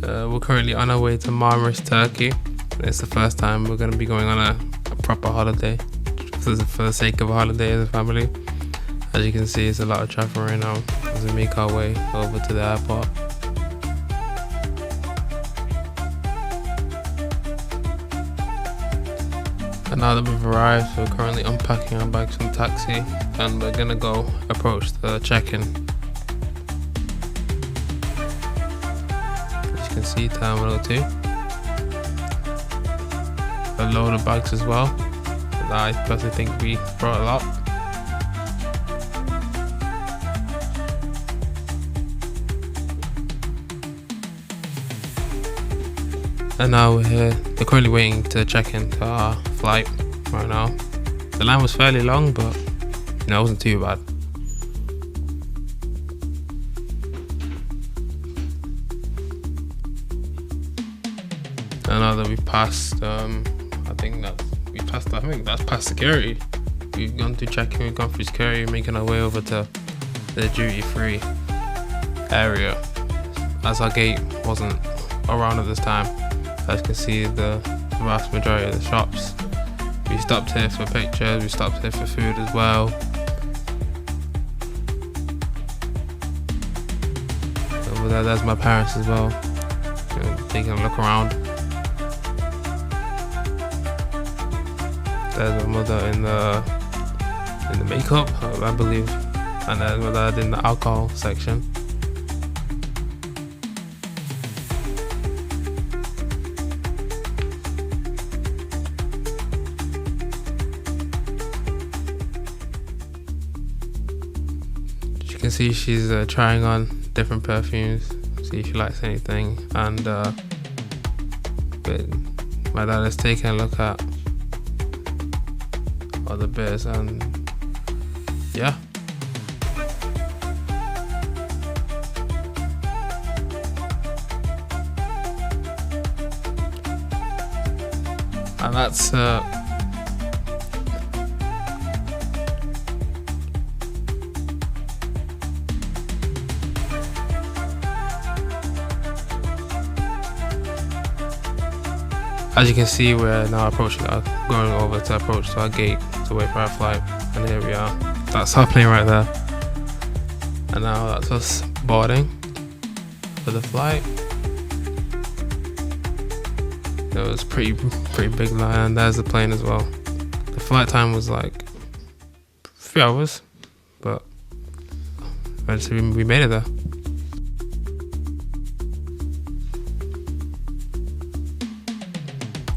We're currently on our way to Marmaris, Turkey. It's the first time we're going to be going on a proper holiday for the sake of a holiday as a family. As you can see, it's a lot of traffic right now as we make our way over to the airport. And now that we've arrived, we're currently unpacking our bags from the taxi and we're going to go approach the check-in. As you can see, Terminal 2. A load of bags as well. And I personally think we brought a lot. And now we're here. We're currently waiting to check into our flight right now. The line was fairly long, but it wasn't too bad. And now that we've passed, I think that's past security. We've gone through check-in, we've gone through security, making our way over to the duty-free area, as our gate wasn't around at this time. As you can see, the vast majority of the shops. We stopped here for pictures, we stopped here for food as well. Over there's my parents as well, taking a look around. There's my mother in the makeup, I believe, and there's my dad in the alcohol section. As you can see, she's trying on different perfumes, see if she likes anything, and my dad is taking a look at other beers, and yeah. And that's as you can see, we're now going over to approach to our gate to wait for our flight, and here we are. That's our plane right there. And now that's us boarding for the flight. It was pretty big line, and there's the plane as well. The flight time was like 3 hours, but eventually we made it there.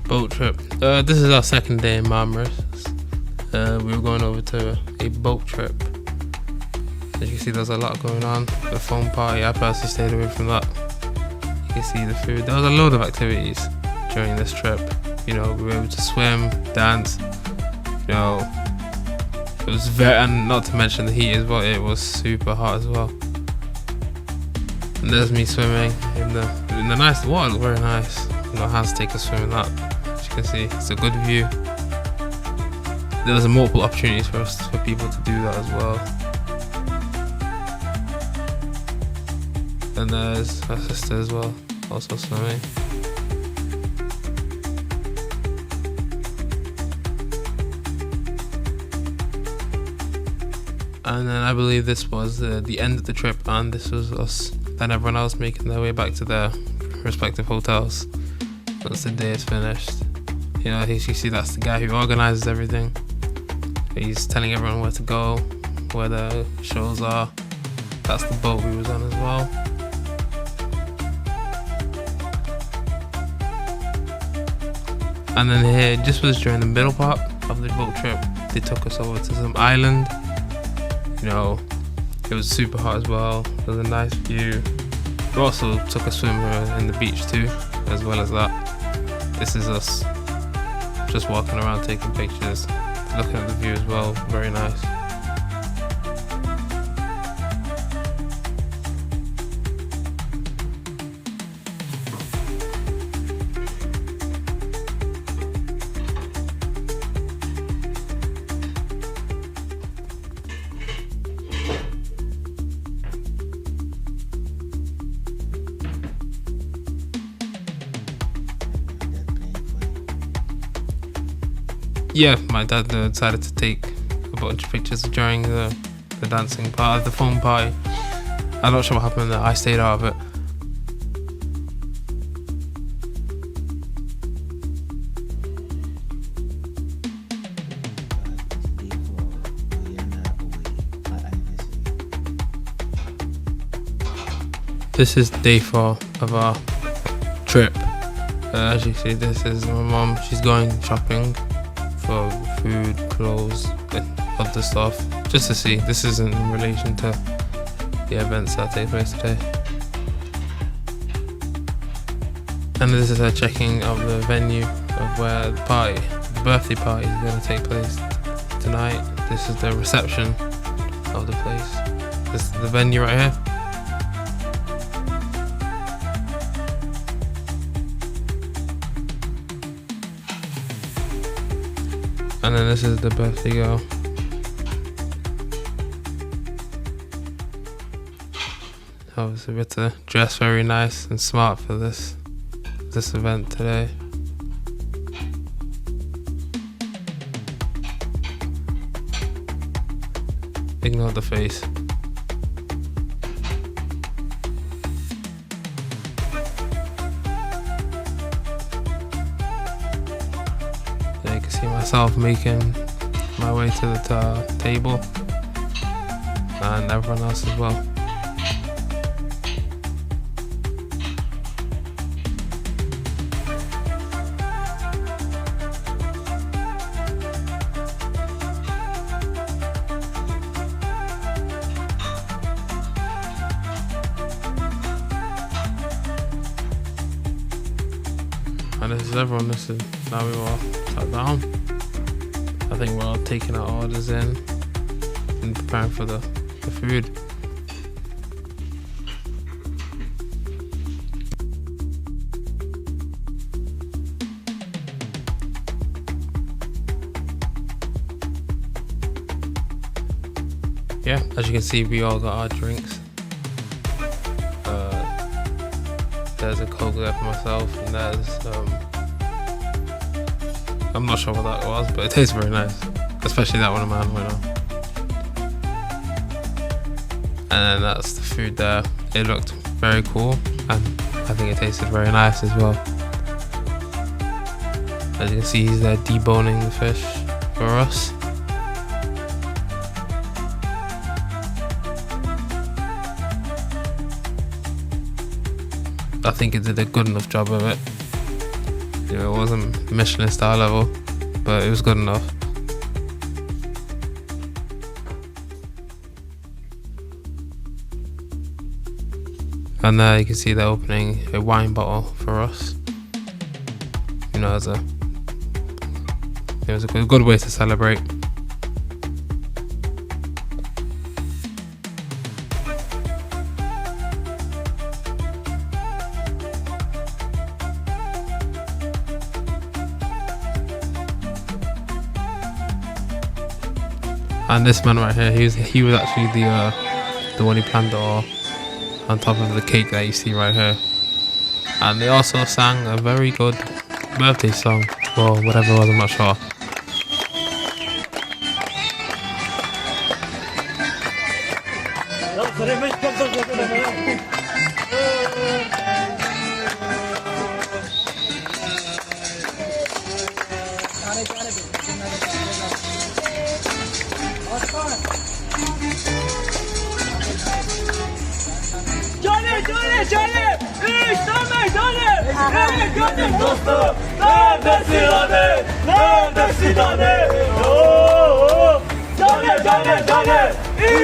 Boat trip. This is our second day in Marmaris. We were going over to a boat trip. As you can see, there's a lot going on. The foam party, I personally stayed away from that. You can see the food. There was a load of activities during this trip. We were able to swim, dance. It was and not to mention the heat as well. It was super hot as well. And there's me swimming in the nice water. Looked very nice. I had to take a swim in that. As you can see, it's a good view. There was multiple opportunities for people to do that as well. And there's my sister as well, also swimming. And then I believe this was the end of the trip, and this was us and everyone else making their way back to their respective hotels once the day is finished. You see, that's the guy who organizes everything. He's telling everyone where to go, where the shows are. That's the boat we was on as well. And then here, just was during the middle part of the boat trip, they took us over to some island. It was super hot as well. There was a nice view. We also took a swim in the beach too, as well as that. This is us just walking around taking pictures, looking at the view as well. Very nice. yeah, my dad decided to take a bunch of pictures during the dancing part of the phone party. I'm not sure what happened there. I stayed out of it. This is day 4 of our trip. As you see, this is my mom. She's going shopping for food, clothes, and other stuff, just to see. This isn't in relation to the events that take place today. And this is her checking of the venue of where the birthday party is going to take place tonight. This is the reception of the place. This is the venue right here. And then this is the birthday girl. Obviously we had to dress very nice and smart for this event today. Ignore the face. There you can see myself making my way to the table, and everyone else as well. And this is everyone. This is now we all sat down. I think we're all taking our orders in and preparing for the food. Yeah, as you can see, we all got our drinks. There's a Coke there for myself, and there's I'm not sure what that was, but it tastes very nice, especially that one in my hand right now. And then that's the food there. It looked very cool, and I think it tasted very nice as well. As you can see, he's there deboning the fish for us. I think it did a good enough job of it. You know, it wasn't Michelin star level, but it was good enough. And there you can see they're opening a wine bottle for us. You know, it was a good way to celebrate. And this man right here, he was actually the one who planned it all, on top of the cake that you see right here. And they also sang a very good birthday song, or whatever it was, I'm not sure. Dostum, neredesin hani? Neredesin hani? Cane,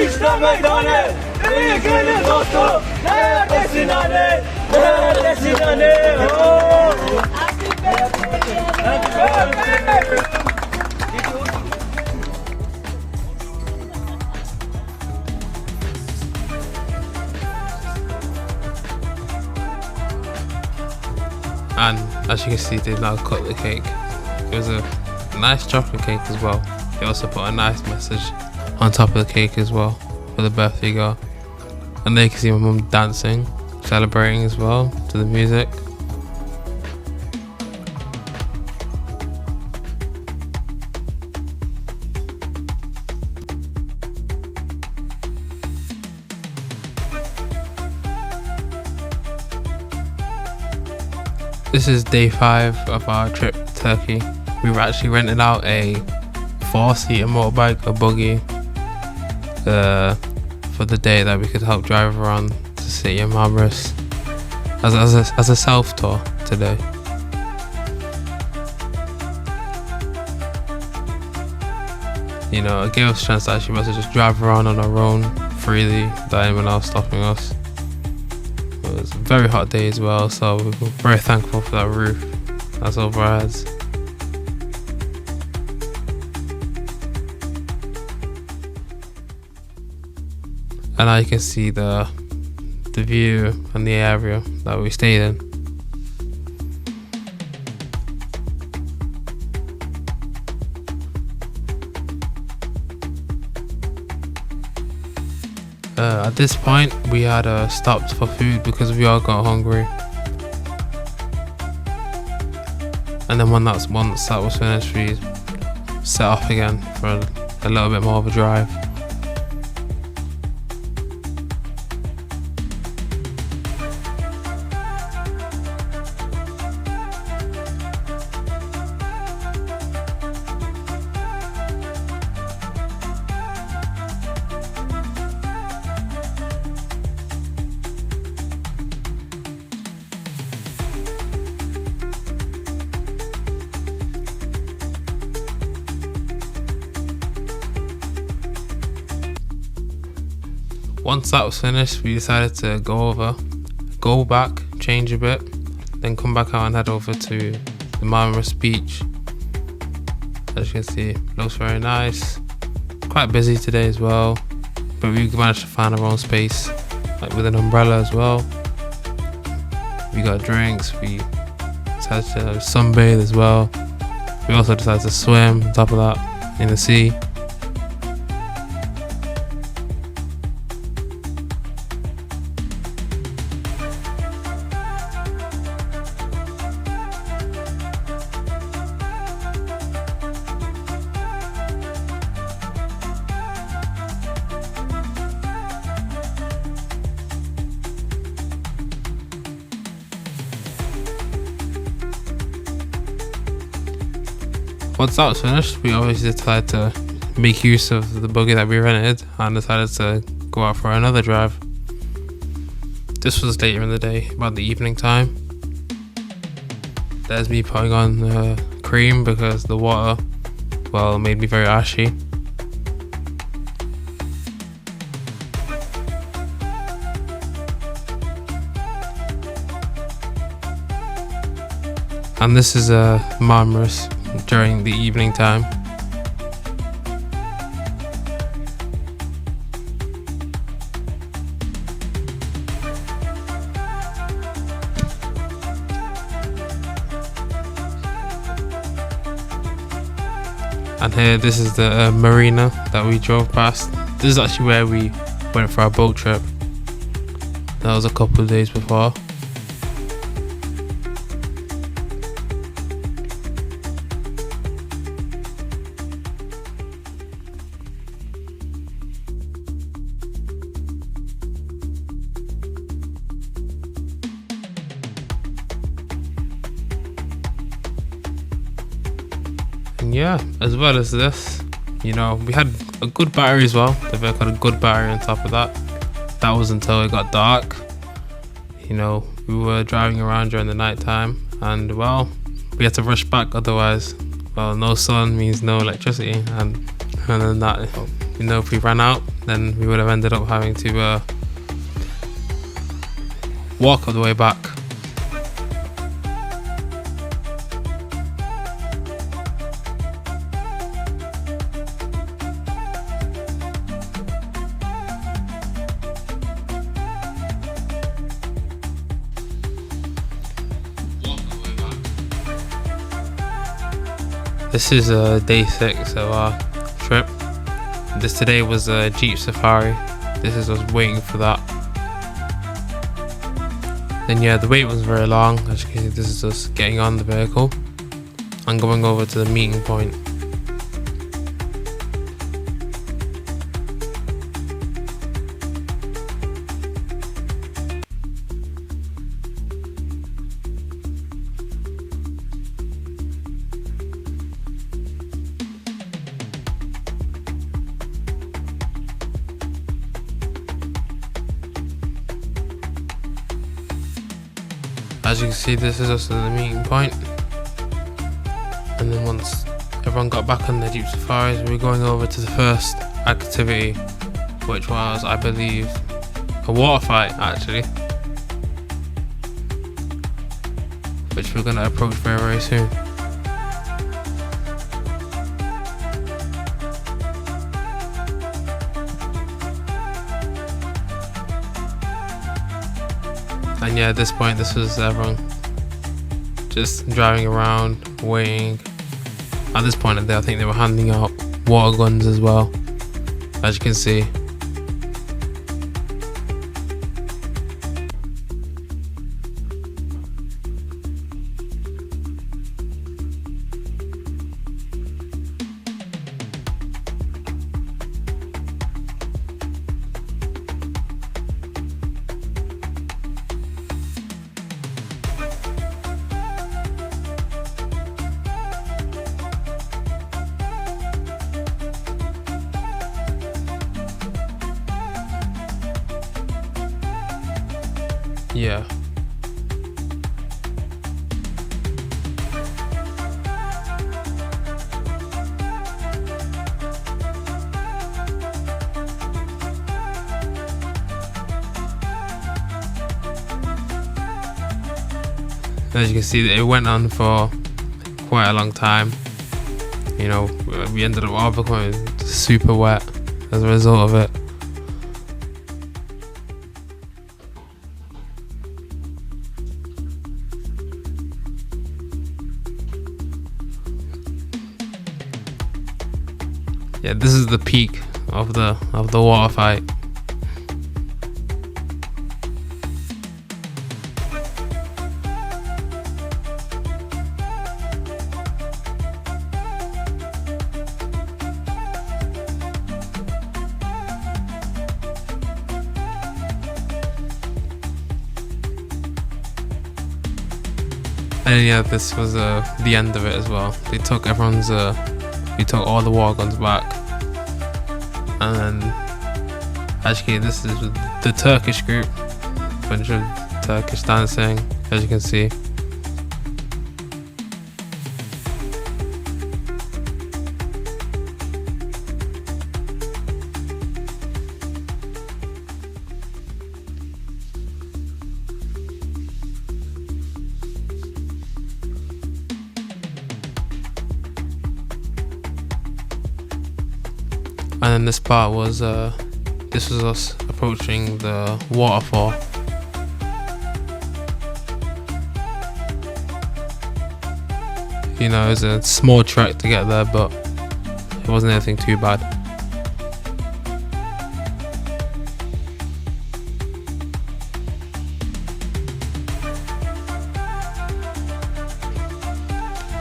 işte meydane. İyi günün dostum, neredesin hani? Neredesin hani? And as you can see, they now cut the cake. It was a nice chocolate cake as well. They also put a nice message on top of the cake as well for the birthday girl. And there you can see my mum dancing, celebrating as well to the music. This is day 5 of our trip to Turkey. We were actually renting out a 4-seater motorbike, a buggy, for the day that we could help drive around the city of Marmaris as a self tour today. You know, it gave us a chance to actually be able to just drive around on our own freely without anyone else stopping us. It was a very hot day as well, so we were very thankful for that roof that's over our heads. And now you can see the view and the area that we stayed in. At this point, we had stopped for food because we all got hungry. And then once that was finished, we set off again for a little bit more of a drive. Once that was finished, we decided to go back, change a bit, then come back out and head over to the Marmaris beach. As you can see, it looks very nice. Quite busy today as well, but we managed to find our own space, like with an umbrella as well. We got drinks, we decided to sunbathe as well. We also decided to swim on top of that in the sea. Once that was finished, we obviously decided to make use of the buggy that we rented and decided to go out for another drive. This was later in the day, about the evening time. There's me putting on cream because the water, well, made me very ashy. And this is Marmaris during the evening time. And here, this is the marina that we drove past. This is actually where we went for our boat trip. That was a couple of days before. Yeah, as well as this, you know, we had a good battery as well. The vehicle had a good battery on top of that. That was until it got dark. You know, we were driving around during the night time, and well, we had to rush back, otherwise, well, no sun means no electricity, and then that, you know, if we ran out, then we would have ended up having to walk all the way back. This is day 6 of our trip. Today was a Jeep Safari. This is us waiting for that. Then yeah, the wait was very long. As you can see, this is us getting on the vehicle and going over to the meeting point. As you can see, this is also the meeting point. And then once everyone got back on their Jeep safaris, we were going over to the first activity, which was, I believe, a water fight actually, which we're going to approach very, very soon. And yeah, at this point, this was everyone just driving around, waiting. At this point in the day, I think they were handing out water guns as well, as you can see. Yeah. As you can see, it went on for quite a long time. You know, we ended up all becoming super wet as a result of it. Yeah, this is the peak of the water fight. And yeah, this was the end of it as well. They took everyone's we took all the water guns back, and then actually this is the Turkish group, bunch of Turkish dancing, as you can see. And then this part was this was us approaching the waterfall. You know, it was a small trek to get there, but it wasn't anything too bad.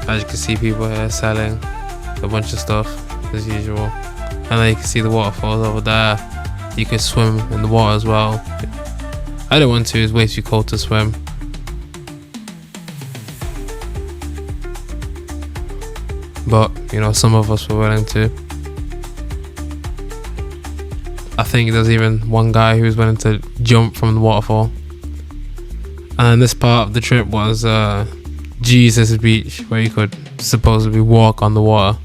As you can see, people here selling a bunch of stuff as usual. And then you can see the waterfalls over there. You can swim in the water as well. I don't want to, it's way too cold to swim. But, you know, some of us were willing to. I think there's even one guy who was willing to jump from the waterfall. And this part of the trip was Jesus Beach, where you could supposedly walk on the water.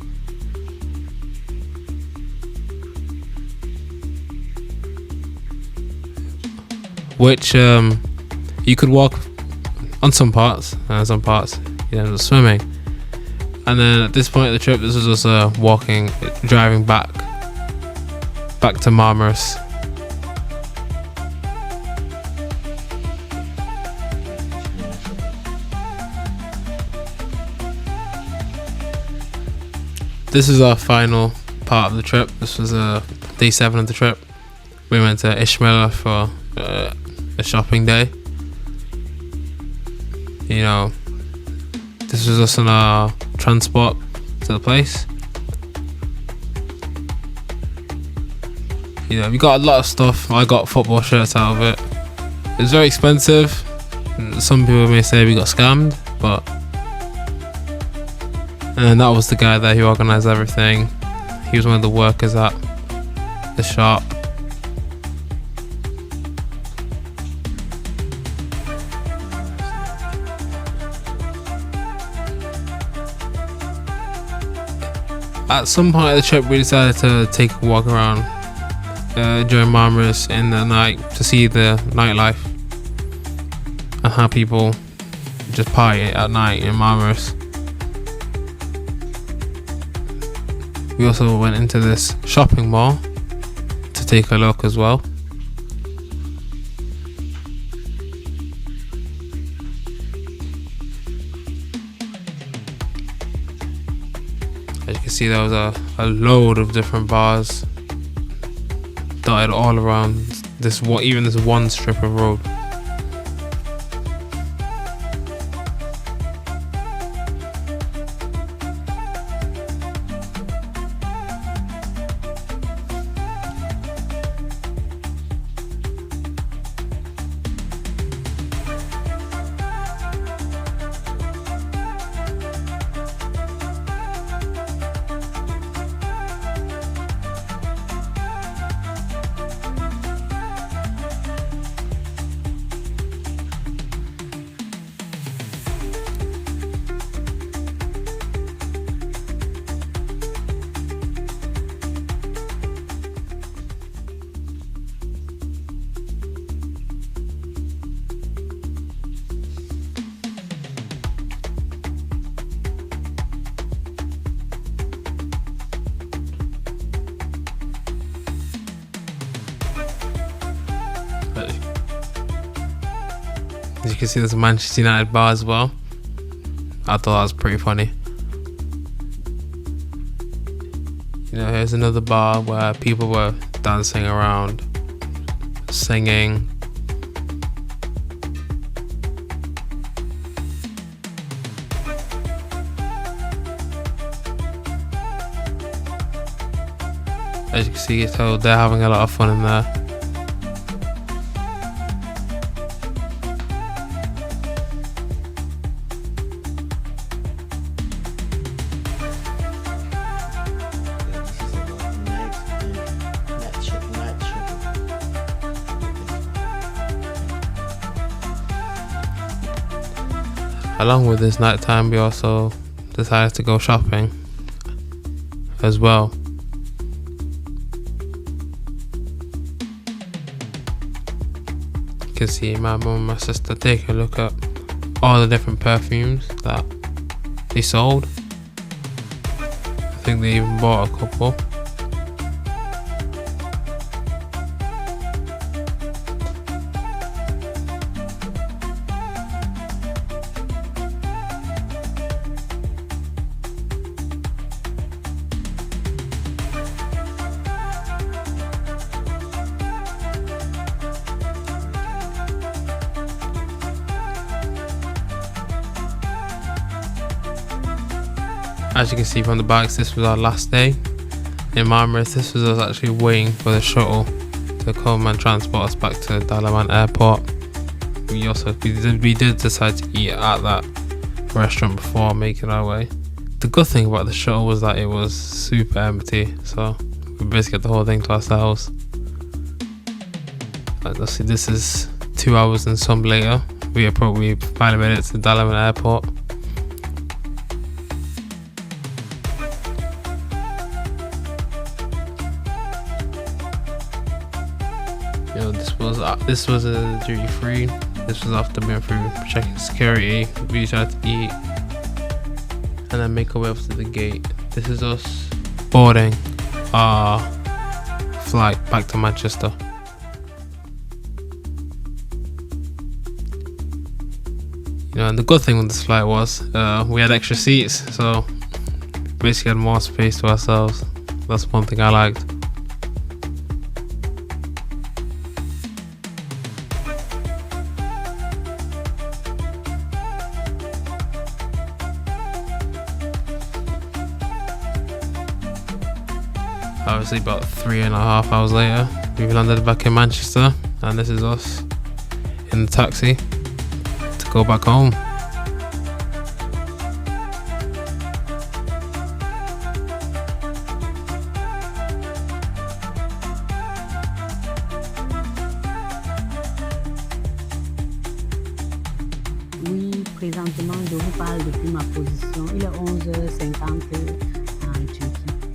Which you could walk on some parts, and some parts you end up swimming. And then at this point of the trip, this was us driving back to Marmaris. This is our final part of the trip. This was day 7 of the trip. We went to Icmeler for a shopping day. You know, this was us on our transport to the place. You know, we got a lot of stuff. I got football shirts out of it. It was very expensive. Some people may say we got scammed, but and that was the guy there who organised everything. He was one of the workers at the shop. At some point of the trip, we decided to take a walk around during Marmaris in the night to see the nightlife and how people just party at night in Marmaris. We also went into this shopping mall to take a look as well. As you can see, there was a load of different bars dotted all around this one strip of road. As you can see, there's a Manchester United bar as well. I thought that was pretty funny. You know, here's another bar where people were dancing around, singing. As you can see, so they're having a lot of fun in there. Along with this nighttime, we also decided to go shopping as well. You can see my mum and my sister take a look at all the different perfumes that they sold. I think they even bought a couple. As you can see from the bikes, this was our last day in Marmaris. This was us actually waiting for the shuttle to come and transport us back to Dalaman Airport. We did decide to eat at that restaurant before making our way. The good thing about the shuttle was that it was super empty, so we basically got the whole thing to ourselves. Let's see, this is 2 hours and some later. We finally made it to Dalaman Airport. You know, this was a duty free. This was after being through checking security. We decided to eat and then make our way up to the gate. This is us boarding our flight back to Manchester. You know, and the good thing with this flight was we had extra seats, so basically had more space to ourselves. That's one thing I liked. Obviously about 3.5 hours later, we've landed back in Manchester, and this is us in the taxi to go back home. Oui, présentement, je vous parle depuis ma position. Il est 11h50 en Turquie.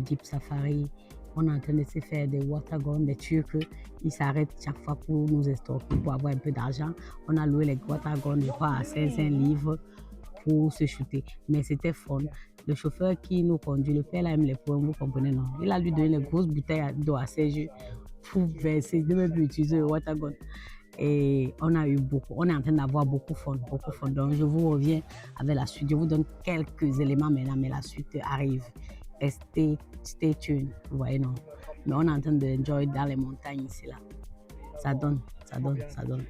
Jeep Safari. On est en train de se faire des waterguns, des Turcs. Ils s'arrêtent chaque fois pour nous estorquer, pour avoir un peu d'argent. On a loué les waterguns, je crois, à 500 livres pour se shooter. Mais c'était fun. Le chauffeur qui nous conduit, le père là aime les points, vous comprenez, non? Il a lui donné les grosses bouteilles d'eau à Serge pour verser, de même plus utiliser le watergun. Et on a eu beaucoup, on est en train d'avoir beaucoup de fun, beaucoup de fun. Donc je vous reviens avec la suite. Je vous donne quelques éléments maintenant, mais la suite arrive. Et stay tuned, vous voyez, non? Mais on est en train de enjoy dans les montagnes ici, là. Ça donne, ça donne, ça donne.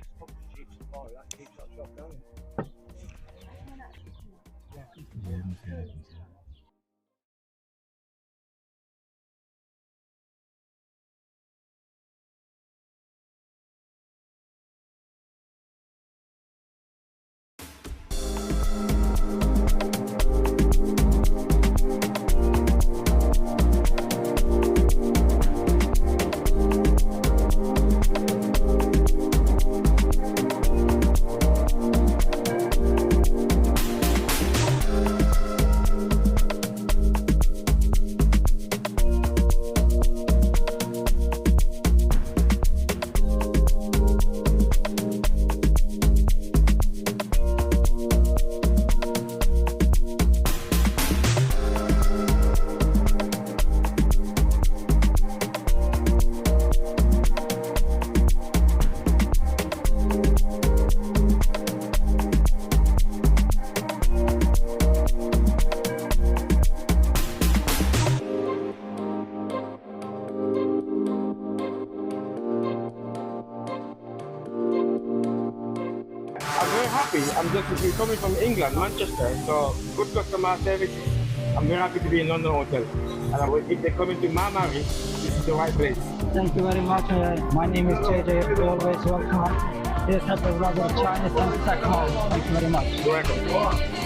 I'm very happy. I'm just coming from England, Manchester, so good customer service. I'm very happy to be in London Hotel. And if they're coming to Marmaris, this is the right place. Thank you very much. My name is JJ. You're always welcome. Here's a brother Chinese and Thank you very much. You're welcome.